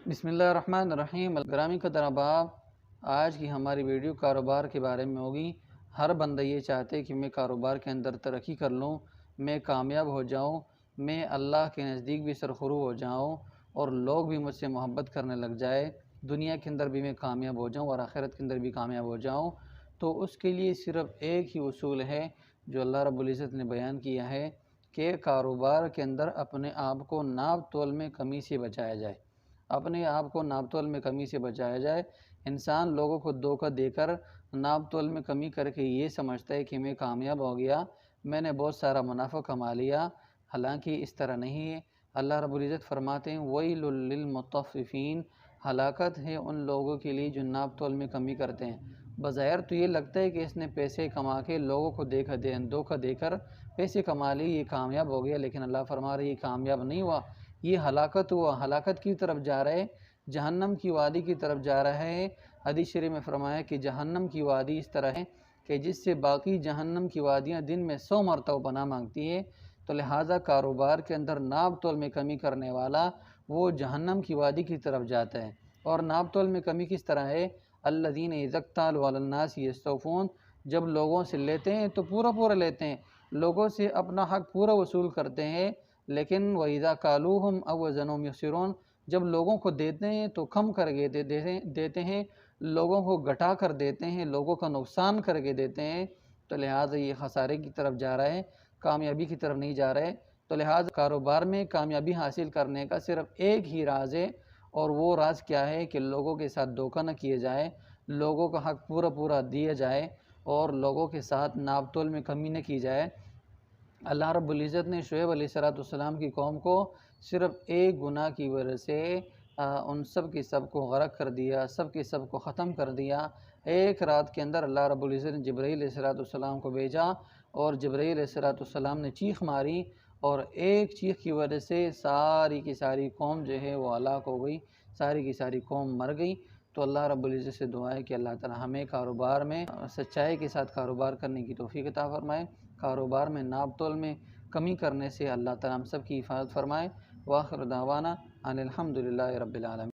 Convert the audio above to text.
بسم اللہ الرحمن الرحیم۔ گرامی قدر احباب، آج کی ہماری ویڈیو کاروبار کے بارے میں ہوگی۔ ہر بندہ یہ چاہتے کہ میں کاروبار کے اندر ترقی کر لوں، میں کامیاب ہو جاؤں، میں اللہ کے نزدیک بھی سرخرو ہو جاؤں اور لوگ بھی مجھ سے محبت کرنے لگ جائے، دنیا کے اندر بھی میں کامیاب ہو جاؤں اور آخرت کے اندر بھی کامیاب ہو جاؤں۔ تو اس کے لیے صرف ایک ہی اصول ہے جو اللہ رب العزت نے بیان کیا ہے کہ کاروبار کے اندر اپنے آپ کو ناپ تول میں کمی سے بچایا جائے، اپنے آپ کو ناپ تول میں کمی سے بچایا جائے۔ انسان لوگوں کو دھوکہ دے کر ناپ تول میں کمی کر کے یہ سمجھتا ہے کہ میں کامیاب ہو گیا، میں نے بہت سارا منافع کما لیا، حالانکہ اس طرح نہیں ہے۔ اللہ رب العزت فرماتے ہیں وَيْلٌ لِّلْمُطَفِّفِينَ، ہلاکت ہے ان لوگوں کے لیے جو ناپ تول میں کمی کرتے ہیں۔ بظاہر تو یہ لگتا ہے کہ اس نے پیسے کما کے لوگوں کو دھوکہ دے کر پیسے کما لی، یہ کامیاب ہو گیا، لیکن اللہ فرما رہے یہ کامیاب نہیں ہوا، یہ ہلاکت ہوا، ہلاکت کی طرف جا رہے، جہنم کی وادی کی طرف جا رہا ہے۔ حدیث شریف میں فرمایا کہ جہنم کی وادی اس طرح ہے کہ جس سے باقی جہنم کی وادیاں دن میں 100 مرتبہ پناہ مانگتی ہے۔ تو لہٰذا کاروبار کے اندر ناپ تول میں کمی کرنے والا وہ جہنم کی وادی کی طرف جاتا ہے۔ اور ناپ تول میں کمی کس طرح ہے؟ الذین اذا اکتالوا علی الناس یستوفون، جب لوگوں سے لیتے ہیں تو پورا لیتے ہیں، لوگوں سے اپنا حق پورا وصول کرتے ہیں، لیکن وَإِذَا كَالُوهُمْ أَوْ وَزَنُوهُمْ يُخْسِرُونَ، جب لوگوں کو دیتے ہیں تو کم کر کے دیتے ہیں، لوگوں کو گھٹا کر دیتے ہیں، لوگوں کا نقصان کر کے دیتے ہیں۔ تو لہٰذا یہ خسارے کی طرف جا رہا ہے، کامیابی کی طرف نہیں جا رہے۔ تو لہٰذا کاروبار میں کامیابی حاصل کرنے کا صرف ایک ہی راز ہے، اور وہ راز کیا ہے کہ لوگوں کے ساتھ دھوکہ نہ کیے جائے، لوگوں کا حق پورا دیا جائے اور لوگوں کے ساتھ ناپ تول میں کمی نہ کی جائے۔ اللہ رب العزت نے شعیب علیہ السلام کی قوم کو صرف ایک گناہ کی وجہ سے ان سب کی سب کو غرق کر دیا، سب کی سب کو ختم کر دیا۔ ایک رات کے اندر اللہ رب العزت نے جبرائیل علیہ السلام کو بھیجا اور جبرائیل علیہ السلام نے چیخ ماری، اور ایک چیخ کی وجہ سے ساری کی ساری قوم جو ہے وہ ہلاک ہو گئی، ساری کی ساری قوم مر گئی۔ تو اللہ رب العزت سے دعا ہے کہ اللہ تعالی ہمیں کاروبار میں سچائی کے ساتھ کاروبار کرنے کی توفیق عطا فرمائے، کاروبار میں ناپ تول میں کمی کرنے سے اللہ تعالی ہم سب کی حفاظت فرمائے۔ وآخر دعوانا ان الحمد للہ رب العالمین۔